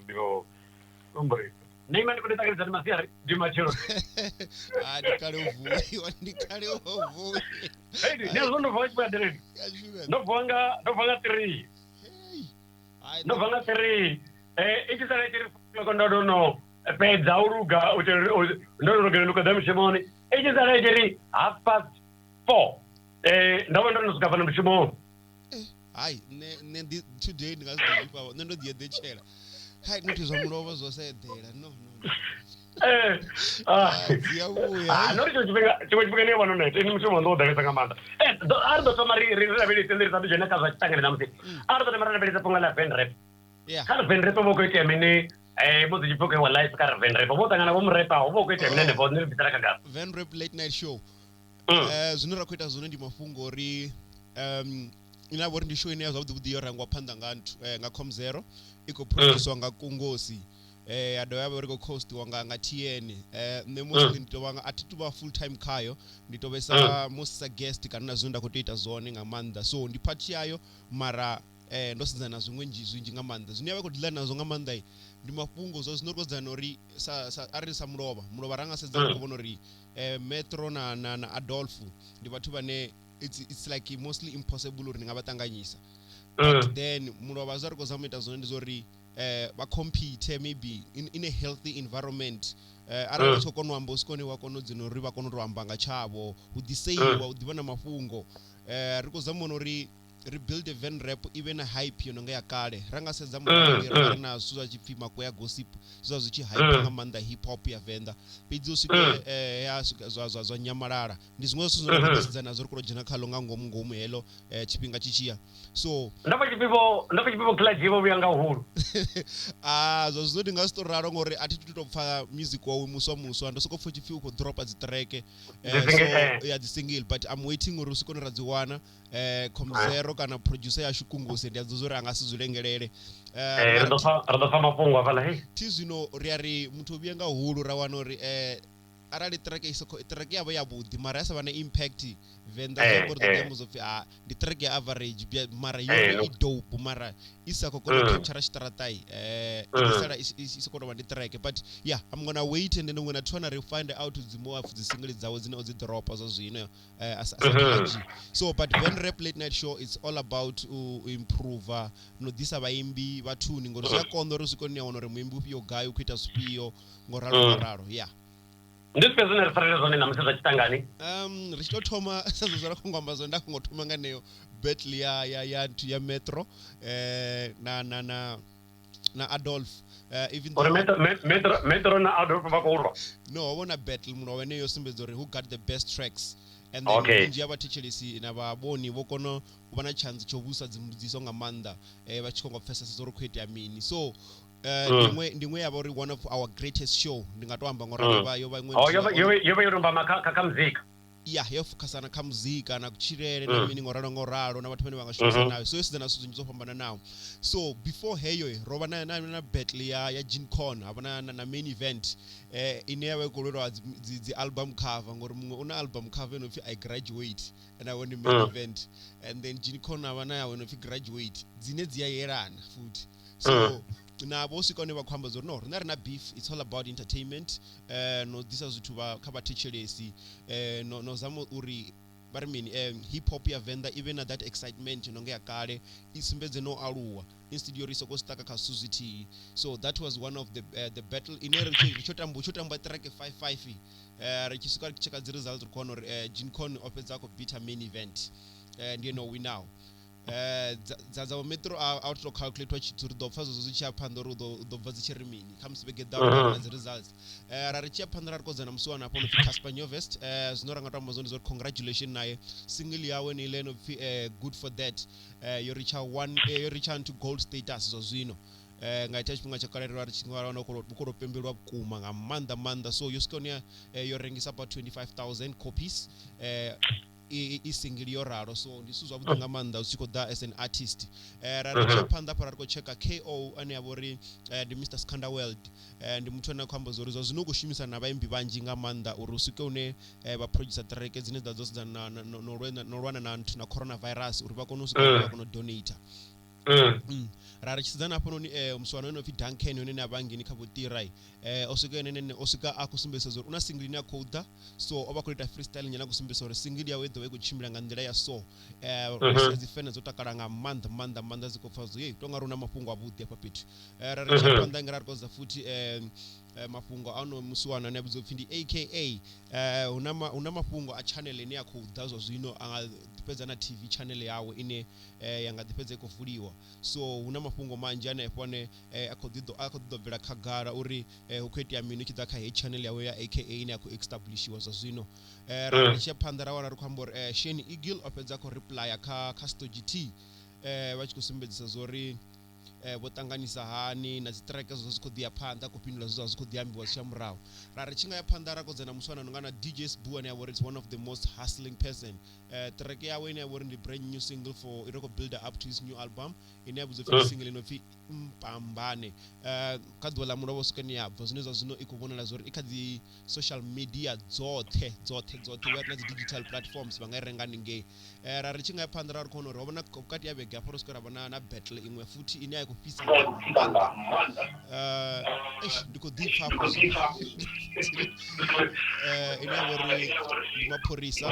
digo, hombre. Nem mais quando está gritando demasiado de machero. Ah, de cara eu vou, de cara eu vou. Ei, não vai para dele. Não vanga tri. Não vanga tri. E que sai ter quando não pe dauruga o não que nunca damos chamone. E que sai ter half-past 4. Não nos gava no chamon. Ai, nem today ngas não no dia de chera. Hai não te zomuro você dela, não. Non ci vuoi spiegare ma non è, non siamo andati da questa camata. Ardo to mari rinravedi tendere stato gena casa tangere damsi. Ardo de mara vedi ponga la venre. Kar venre to boko ke mini mo di poke wallahi kar venre bo tangana bo mrepa bo ko ke mene bo nil bitara kaga. Venre late night show. Zunura kweta zone ndi mafungo ri ina wori ndi show ine yazo kuti yora ngwa phanda ngantu nga com0 iko produce nga kungosi. Adoya uri ko coast wanga nga TN ne mostly nditobanga atituba full time khayo nditobesa most guest kana zunda kutoita zone ngamanda so ndiphathi yayo mara ndosinza nazo ngwenjizwi nga manda zuniyabe kudila nazo ngamanda ndi mafungo zo zinokozana nori ari muloba ranga sedza kubona ri Metro na Adolf ndi bathu bane it's like mostly impossible uri ngabatanganyisa but then muloba zari kozameta zone ndizori ba compete maybe in a healthy environment arali tsokono amba usikone wakono dzino ri vakono ro amba nga chavo udiseiwa udivana mafungo riko zamono ri rebuild a van rap even a hype yo nga yakale ranga sedza munhu na suza chipfima kwa gossip suza zvichi hype nga manda hip hop ya venda bidzo sike ya zwa nyamalala ndi zimwe suzo sedza nazo ri kurojena khalo nga ngomu helo chipinga chichia so ndapa chipipo klajivo byanga uhuru zo zodi nga storaro ngori atitutopfa music wa muswa ndosoko fo chifiu ko dropa zitreke so ya the single but I'm waiting uri usikone radziwana com0 kana producer ya shukunguse ndi azozori anga sizulengelele rado mafungo avala he tizino riari muthu byenga hulu rawana uri arali track yabo yabudi mara yasa bana impact venda ngori the demos of the track ya average mara yo i dope mara isako kono capture stratai isara isiko the track but yeah I'm gonna wait and then I'm gonna try to find out the more of the singles zawo zino zi drop as zwino as so but when rap late night show it's all about improve no disa baimbi bathuni ngori siyakondo rusikoni yaona re muimbi upiyo gayo kuita spio ngoralo yeah ndisi pezona rifarira zone namuseza chitangani richito thoma sazozara kungwamba zonda kungothoma nganeyo battle ya Metro na Adolf even or Metro na Adolf vakulwa no wona battle muno weneyo simbedzori who got the best tracks and then nje abathichelisi nababoni vokono ubana chance chobusa dzimbudziso ngamanda vachikonga pfesa sizoro kwete amini so ndimwe yaba uri one of our greatest show ndingatoamba ngoralo bayo vamwe yoba yorumba makaka muzika yeah yofukasana kha muzika na kuchirere na mini ngoralo na bathu bane bangashusa nayo so yesizana suzu ngizofambana nawo so before heyo roba na battle ya Gin Con abana na main event ine yawe kololwa the album cover ngori mumwe una album cover enofi I graduate and I won the main event and then Gin Con abana yawe enofi graduate dzine dziyayerana futhi so nabo sikone bakhamba zori no rina rina beef it's all about entertainment no this is to ba khabathichelesi no zamo uri barimini hip hop ya venda even at that excitement nonge yakale isimbedze no aluwa instead yoriso ko staka ka Suzuki so that was one of the battle in ere chotamba track 55 richisuka cheka the results kono Gin Con opedza ko beat main event and you know we now za Metro out to calculate what you do fazo zicha pandoro do vazichirimini comes to get down as results rarichia pandara ko zana msuwa na pono Casper NYOVEST zinoranga tamazoni zo congratulations naye single yawe ni leno good for that you reach to gold status zo zwino ngaita chipinga chakalera richingwa na ukoro pembelwa kuma ngamanda so yoskonia yorengisa about 25,000 copies isingle yoraro so ndisuzwa kuti ngamanda usiko da as an artist raricha panda parako cheka KO ane yabori the Mr Scandal World ndi muthu ana khamba zori zo zinokushimisa na vaimbi vanji ngamanda urusike une ba producer track dzine dzadzo no rwana na coronavirus uri vakono usika vakono donate ra ri tshidza na hafhanoni muswana no pfi Duncan yone na vhangeni kha vho Tira oswika yone oswika a khou sumbedzisa uri una single ine ya khou ḓa so o vha khou ita freestyle nyana khou sumbedzisa uri single yawe i ḓovha i khou tshimbila nga nḓila ya so dzi fans dzo takala nga maanḓa dzi khou pfa zwo tonga ri una mafhungo a vhuḓi hafha fhethu ra ri tshi phanḓa nga ri khou dza futhi mafhungo ano musiwana ane vhudzwa pfi ndi aka huna mafhungo a channel ine ya khou ḓa zwa zwino a nga ḓifhedza na TV channel yawe ine ya nga ḓifhedza i khou vuliwa so huna mafhungo manzhi hanefho ane a khou ḓo bvela khagala uri hu khou itea mini tshi ḓa kha heyi channel yawe ya aka ine ya khou establishiwa zwa zwino ra ri tshi phanḓa ra wana ri khou amba uri Shane Eagle o fhedza khou replya kha Story T vha tshi khou sumbedzisa zori vho ṱanganisa hani na dzi track zwo zwi khou ḓi ya phanḓa khou fhindula zwi khou ḓi ambiwa tsha murahu ra ri tshi nga ya phanḓa ra kodza na muswana no nga na DJ Sbu ane ya vha uri it's one of the most hustling person track yawe ine ya vha uri ndi brand new single for iri khou build up to his new album ine ya vhudzwa pfi single ino pfi Mpambane kha ḓuvha ḽa mulovha swika ni ya bva zwine zwa zwino i khou vhonala zwa uri i kha dzi social media dzoṱhe na dzi digital platforms vha nga i renga haningei ra ri tshi nga ya phanḓa ra ri khou vhona uri ho vha na vhukati ya vhege hafho ro swika ra vha na battle iṅwe futhi ine ya khou fhisa ndi khou ḓi pfha hafho ine ya vha uri ndi Maphorisa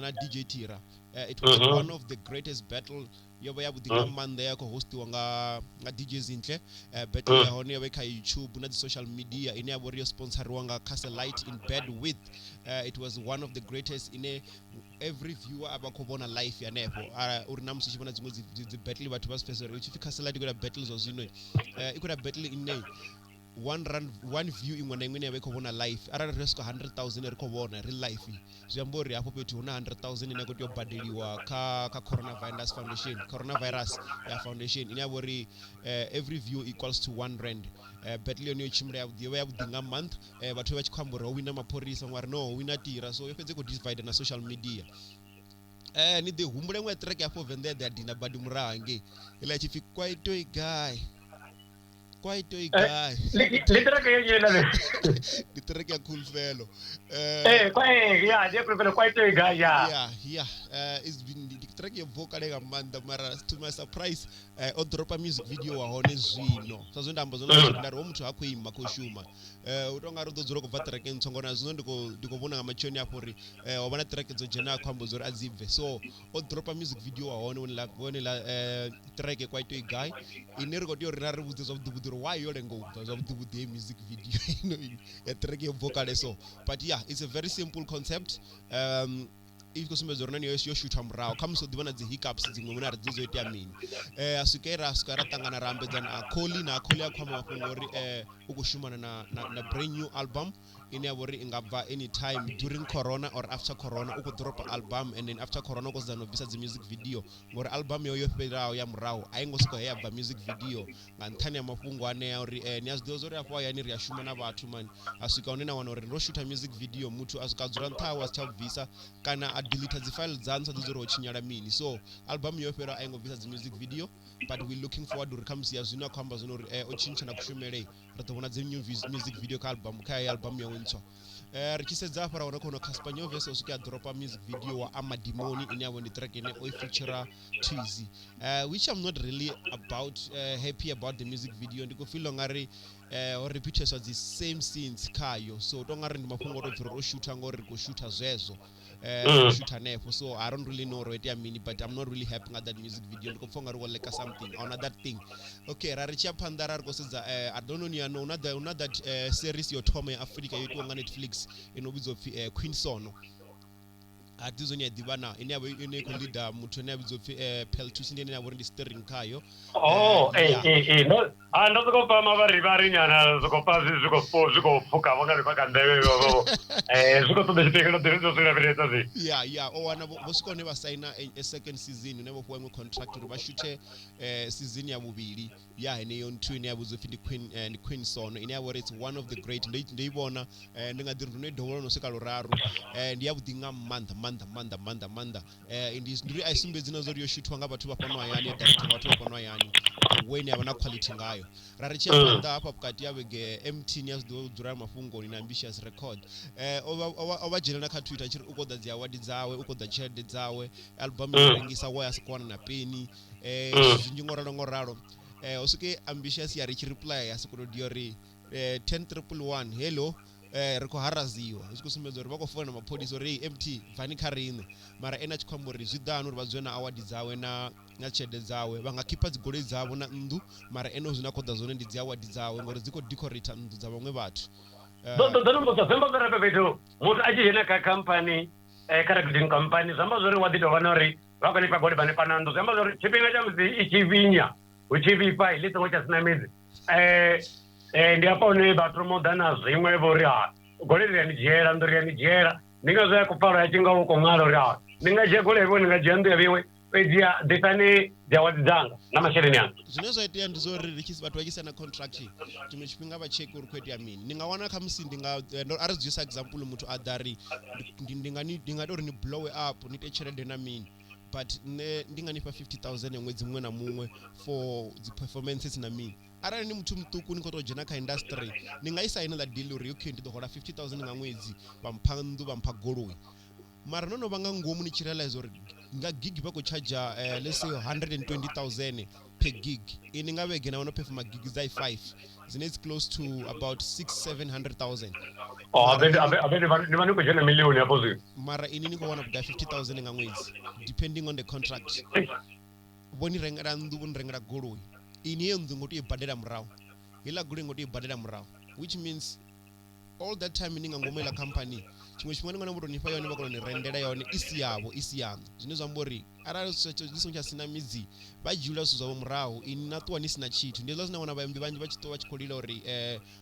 na DJ Tira it was one of the greatest battle yo vha ya vhuḓi nga maanḓa ya khou hostiwa nga DJ Zinhle battle ya hone yo vha kha YouTube na dzi social media ine ya vha uri yo sponsoriwa nga Casper in bed with it was one of the greatest ine every viewer aba khou vhona live hanefho uri na musi tshi vhona dziṅwe dzi battle vhathu vha sipesa uri u tshi pfi Casper i khou ita battle zwa zwino i khou ita battle ine one view iṅwe na iṅwe ine ya vha i khou vhona live arali ri swika 100,000 ri khou vhona ri live zwi amba uri hafho fhethu hu na 100,000 ine ya khou tea u badeliwa kha coronavirus foundation ine ya vha uri every view equals to R1 battle yone yo tshimbila yavhuḓi yo vha yavhuḓi nga month vhathu vha tshi khou amba uri ho wina Maphorisa ṅwari no ho wina Tira so yo fhedza i khou divide na social media ni ḓi humbule iṅwe track hafho venda ya dina badi murahu hangei iḽa tshi pfi quite a guy le track yenye le di track ya Coolfelo quite a guy it's been the track ya vocal nga maanḓa mara to my surprise o dropa music video wa hone zwino sa zwo ndamba zwo ndari wo muthu ha khou ima khou shuma u tonga ri ḓo dzula khou bva track ntswa ngona zwino ndiko vhona nga matshoni afho uri ho vha na track dzo dzhena khou amba zori a dzi bve so o dropa music video wa hone wone la track quite a guy ine ri khou tea uri na ri vhudze zwavhuḓi uri why yo lenga u bva zwavhuḓi music video ya track ya vocal so but yeah it's a very simple concept i khou sumbedza uri nani yo shutha murahu kha musi u ḓivha na dzi hiccups dziṅwe mune a ri dzi dzo itea mini a swika ra ṱangana ra ambedza na Acolly a khou amba mafhungo uri u khou shumana na brand new album ine ya vha uri i nga bva anytime during corona or after corona u khou dropa album and then after corona u khou zama u bvisa dzi music video ngori album yo fhelelaho ya murahu a i ngo sokou ya bva music video nga nṱhani ya mafhungo anea uri ni a zwi ḓivha zwa uri afho hayani ri a shuma na vhathu mani a swika hune na wana uri ndo shuta music video muthu a swika a dzula nṱha hawe a si tsha bvisa kana a delete dzi file dzaṋu sa ḓi zwa uri ho tshinyala mini so album yo fhela a i ngo bvisa dzi music video but we looking forward uri kha musi ya zwino a khou amba zwino uri o tshintsha na kushumele ri ḓo vhona dzi new music video kha album yawe ntswa ri tshi sedza hafha ra wana khono Casper NYOVEST o swika a dropa music video wa Amadimoni ine yavha ndi track ine o feature Twizy which I'm not really happy about the music video ndi khou feel ngari o repeateswa dzi same scenes khayo so tonga ri ndi mafhungo o tou o shoota ngori ri khou shoota zwezwo shoot hanefho so I don't really know right mini but I'm not really happy with that music video ndi khou pfha ngari wo leka something on that thing okay ra ri tshi phanḓa ra ri khou sedza I don't know ni ano una that series yo thoma ya Africa yo itiwa nga Netflix ino vhidzwa pfi Queen Sono a tizo ni ḓivha na ine yavha ine khou leader muthu ane a vhidzwa pfi Peltus ndi ine yavha uri ndi steering khayo no ndo soko pa mavharivhari nyana soko pa zwiko pfuka vhangari pa kandeve zwiko ṱoḓa tshifhinga ndo ḓo swika fhethu zwi o wana vho swika hone vha saina a second season ine vho fhiwa iṅwe contract uri vha shute season ya vhuvhili ya heneyo nthu ine ya vhudzwa pfi ndi Queen Sono ine yavha uri it's one of the great ndo i vhona ndi nga ḓi ri ndo i dovhola no swika luraru ndi ya vhuḓi nga maanḓa manda ndiri aisumbedzi nazvo riyoshutwa ngabathu vapano ayani directing vatu vapano ayani the way havana quality ngayo rarichefanda apa pakati yavege mt niyazidzura mafungo ina ambitious record ovajena nakatwitter chiri ukodza dziawadi dzawe ukodza chelede dzawe album irengisa wayasikwana na peni zvinji ngoralo usuke ambitious yari chireply yasikurodiori 10111 hello riko haraziwa zvikusumedza uri vakofona namapodisa uri mt vhani karine mara ena chikwambo ri zvidano uri vadziwe naawadi dzawe nachede dzawe vangakipa dzigoloi dzavo nandu mara eno zvinakodza zvone ndi dziawadi dzawe ngori dziko decorata ndu dza vamwe vathu zvambozvarape petu mutu achihena kakampani kana kuti kampani zvamba zvori wadhidovana uri vakonipa goli pane panandu zvamba zvori chipinga chamuzi ichivinya uchivipa ilitsowo chasina midzi ndiapaone vatomodana zvimwe vori gole riyanijera ndo riyanijera ndingazoya kupfaro yachinga uko mwaro ri ndingajiya gole rivo ndingajiya ndu yaviwe pedziya dzitane dziawadi dzanga namashereni anga zvinozoitea ndizori vatu vachisana contract chimwe chipinga vacheki uri kwete yamini ndingawana kamusi ariziisa example mutu adhari ndingadori ni blow up nite cherede namini but ndinganipa 50,000 yemwedzi mumwe namumwe for dziperformances namini arali ni mutu mutuku nikotojena kaindustry ndingaisaina la deal uri okay ndidohola 50,000 ngamwedzi vampandu vampa goloi mara nono vanga ngomu nichirealize uri nga gig vakuchaja let's say 120,000 per gig ini ngavege naona performa gig zai 5 zinezi close to about 600-700,000 ndivani kujena milioni hapo zi mara ini nikuwana kuda 50,000 ngamwedzi depending on the contract voni rengera ndu voni rengera goloi ini yendu ngoti ibadera mrao ila guri ngoti ibadera mrao which means all that time ninga ngomela company chimwe chimwe ngana mboto nifa yone bakolo ni rendera yone isi yavo zvinozwa mbori arali chisonja sina midzi vajula suzwa mrao ini natwa nisina chitu ndezwa sinaona vayambi vanji vachitova chikolila uri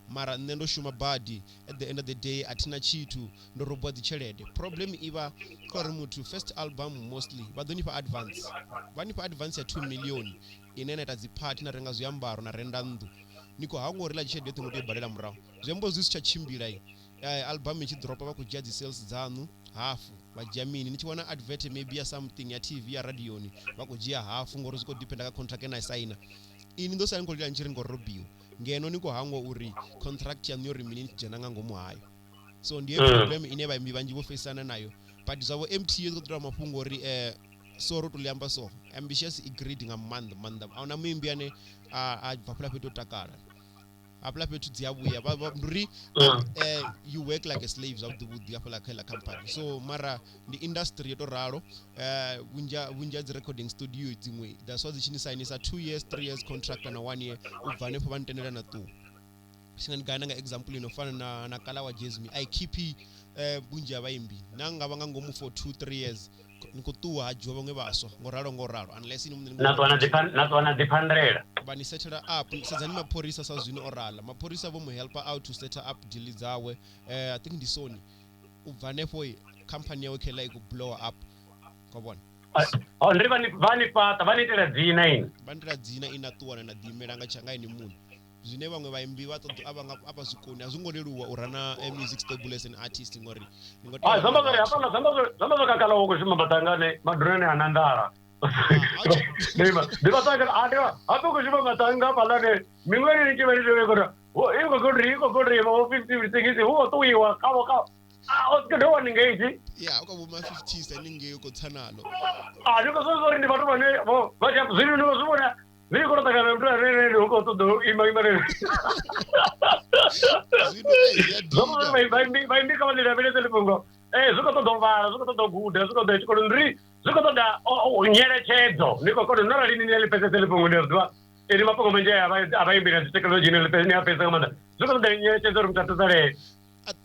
mara nendo shuma badi at the end of the day atina chitu ndorobwa dzichelede problem iva kori mutu first album mostly vadonipa advance vanipa advance ya 2 million inene tadzipati narenga zuyambaro narenda ndu niko hangorila chede yetu ngoti badela mrao zvembo zvisu chachimbira album ichidropa vakujia sales dzanu hafu vajamini nichiwana advert maybe ya something ya tv ya radioni vakujia hafu ngoro ziko dependa ka contract na saina ini ndo saini ngolila nchiri ngorobio ngeno niko hango uri contract ya nyori mini jena ngomu hayo so ndiye problem ineva imbi vanji vofesana nayo but zavo mt yezikotora mafungo uri soro tuliamba so ambitious agreed ngamanda auna mwimbi ane vapula petu takara apula petu dziabuya nduri you work like a slaves of the wood yapula kala company so mara the industry yeto raro winja the recording studio dzimwe that's why zichini signisa 2 years 3 years contract na 1 year ubvane pa vantenera na 2 singani nga example inofana na kala wa Jasmine I keep bunja vaimbi nanga vanga ngomu for 2-3 years nikutuwa ajwa vamwe vaswa ngoralo unless natwana dipandrera bani settle up sezani maphorisa sazwini orala maphorisa vomu helper out to set up deal dzawe I think ndisoni ubvanepo company yawe kela iku blow up kwabona ndiri vanipata vanitira dzina ini vanitira dzina inatuwana na dimela nga changa ini munhu zvine vamwe vaimbi vatoto apa zvikoni azvingoreruwa urana music stable as an artist ngori zamba zvakakala uko zvimabatangane madhurene anandara hapo kushima matanga palane mingwani nichiverizvevekota iko kodri ma50 visikisi huo tuiwa kawo osikedowa ningeiti ukabuma 50 saninge ukotsanalo ndikosozori ndi vatu vane zviri ndikosivona viri kurotakana mtu arere huko todo imagimare vaimbi kama ndinavele telefongo zvikototovara zvikototoguda zvikotochikolo zvikotoda nyerechedzo ndiko koto noralini nelipese telefongo ndioziva ini mapongo menje avaimbira zitekinoloji neapese kamanda zvikotoda nyerechedzo rimutatusare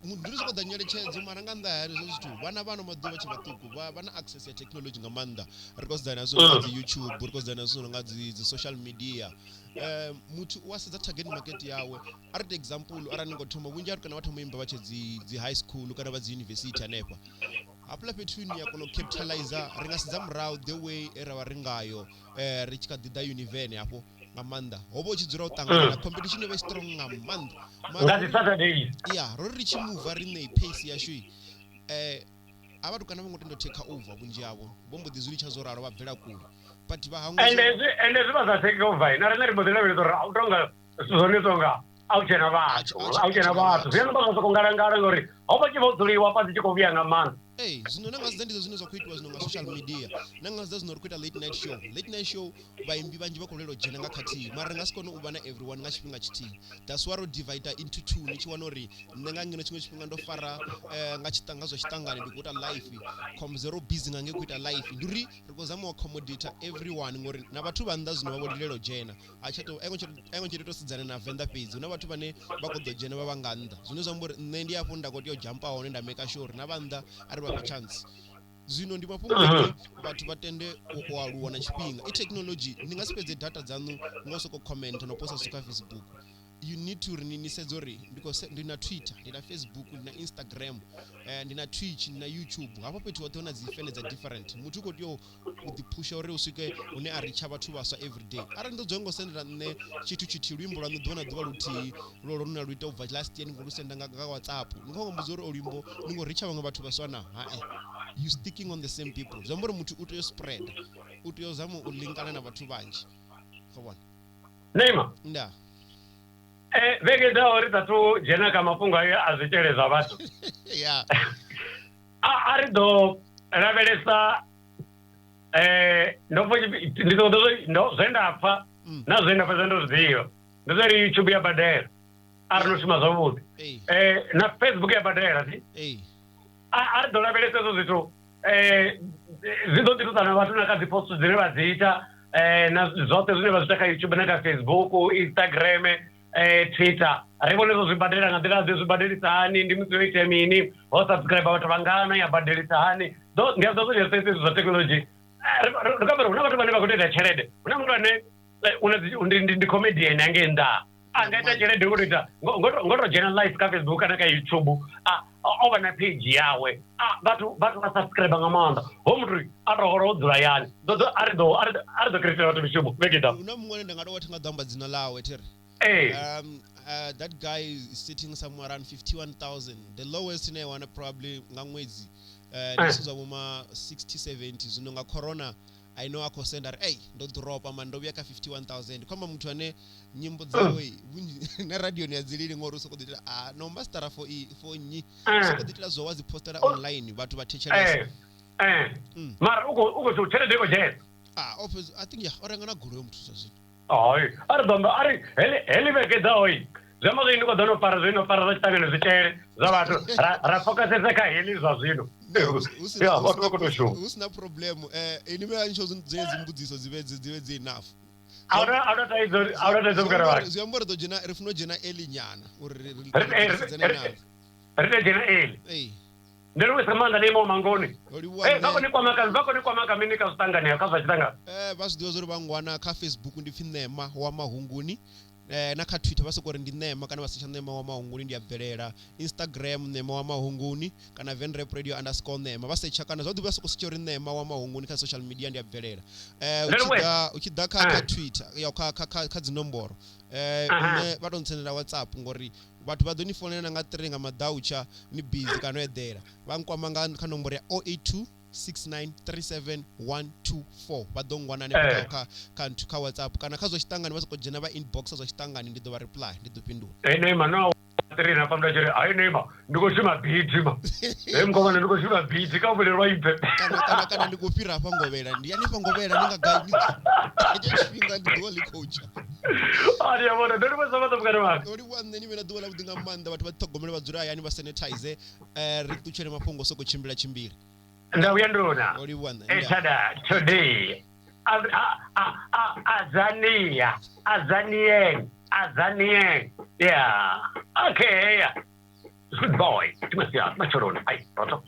ndiri zvikoda nyerechedzo mara ngandayari zvezvitu vana vano maduva chivatuku vana access ya technology ngamanda rikozidana sonongadzi youtube rikozidana sonongadzi social media mutu wasedza target market yawe ariti example araningotoma winji ari kana vatomoimba vache dzi high school kana vadzi university anepa apula petuni yakono capitalizer ringasidza murau the way erava ringayo richikadhidha univen yapo ngamanda hobo uchidzura utangana competition yove strong ngamanda ngati Saturdays rori richimuva rine pace yasho abantu kana vangotendo take over vunji yavo vombo dzizuricha zoraro vabvela kule but and zviva zvatake over nari bodhela autonga zvonetonga auchena vathu zvinobasa kungarangara ngori haupachivodzuriwa pasi chikoviya ngamana zvino nanga zida ndizo zvino zvakuitwa zvino social media nanga zida zvino kuita late night show vaimbi vanji vakolero jena ngakati mara ringasikone uva na everyone ngachipinga chiti that's why ro divide into two nichiwana uri nenga ngino chimwe chipinga ndofara ngachitanga zvochitangane ndikuita life komzero busy ngange kuita life nduri rikozama accommodate everyone ngori navathu vanda zvino vavolero jena achato aingochitosidzana na venda page una vathu vane vakodzo jena vavanganda zvino zvambori nne ndiyapo ndakoti yo jump on and make sure navanda ari chance zvino ndi mafhungo vhathu vatende oaluwa na chipinga technology ndingasipedze data dzanu ngosoko comment no posta suka Facebook you need to rinisedza uri ndina Twitter ndina Facebook ndina Instagram ndina Twitch ndina YouTube hapo petu wataona zifene za different mutu uko dio udipusha uri usike une aricha vathu vaswa every day ara ndodzongo sendera nne chitu chiti lwimbo lwa ndona dzuva luti lolo runa lwita over last year ngorusenda nga WhatsApp ngombo zori olwimbo ningo richa vamwe vathu vaswa na you sticking on the same people zamboro mutu uto spread uto zama ulinkana na vathu vanji khobona Neema nda vege daori tatu jena kama funga ya azicheleza vatu yeah ari do ravelesa ndo zenda apa na zenda pa zendo zio ndozari YouTube ya badera arno shima zavuti na Facebook ya badera si ari do ravelesa zo zitu zido titutana vatu na kazi postu zine vazita na zote zine vazitaka YouTube na Facebook Instagram Twitter rivonezo zvibhadhera ngandira zvibhadherisa hani ndimutsoite mini wasubscribe vatu vangana yabhadherisa hani ndiazozonyesese zvatechnology rikamera una vatu vane vakutoita cherede una munhu ane ndi comedian yange nda angaita cherede kutoita ngotojena live kaFacebook kana kaYouTube ova na page yawe vatu vasubscribe ngamanda homuti atohorodzura yani arido creator vatu mishumo vekita una mumwe ndangati ngadamba dzina lawe tere that guy is sitting somewhere around 51,000. The lowest in one probably ngangwezi. This is a woman 60-70. Zunonga corona. I know ako sender. Hey, don't drop amando biaka 51,000. Kama mtu ane nyimbo zawe na radio ni azilili ngoro soko ditila no master for nyi soko ditila zo wazi postera online batu batecha mara uko so chere deko jet I think orangana guru mtu sasa ari heli veke daoi zama zino ko dono para zitanga zichere zavatu rafoka seka heli zazino ya watu ko tosho usina problem anime ansho zezimbudziso zive enough ahora taizo karawa ziyambora do jena rifuno jena elinyana rite jena eli Nderuwe samanda limo mangoni. Vako ni kwa maka mini kasutangani ya kaza chitanga. Basu diozori bangwana ka Facebook ndi finema wa mahunguni. Na ka Twitter basu kore ndi nema kana basisha nema wa mahunguni ndi abverera. Instagram nema wa mahunguni kana Venrep Radio _nema. Base chakana zodi basu kusichori nema wa mahunguni ka social media ndi abverera. Uchida ka Twitter ya ka dzinomboro. Ne batontsendera WhatsApp ngori vatu vadoni fonela nga 3 nga madaucha ni busy kanoedera vankwama nga nomboro ya 082 6937124 vadongwana ne ka WhatsApp kana kazo chitangani vasoko jena va inbox zo chitangani ndido va reply ndido pindula nema no trina pamda chere ai nema ndikoshima beat ma ngoma ndikoshima beat ka vele raipe kana ndikupira pa ngovela ndiyani pa ngovela ninga gani ndichinga ndidoli coach ari yabona ndiri pasavata mukare wake uri wanne ni mena dola udinga manda vatu vatogomela vadzura yani va sanitize rikuchere mapongo soko chimbira ndauya ndona uri wanne etada today Azanien. Yeah. Okay. Yeah. Good boy. Machorona. Ay, pronto.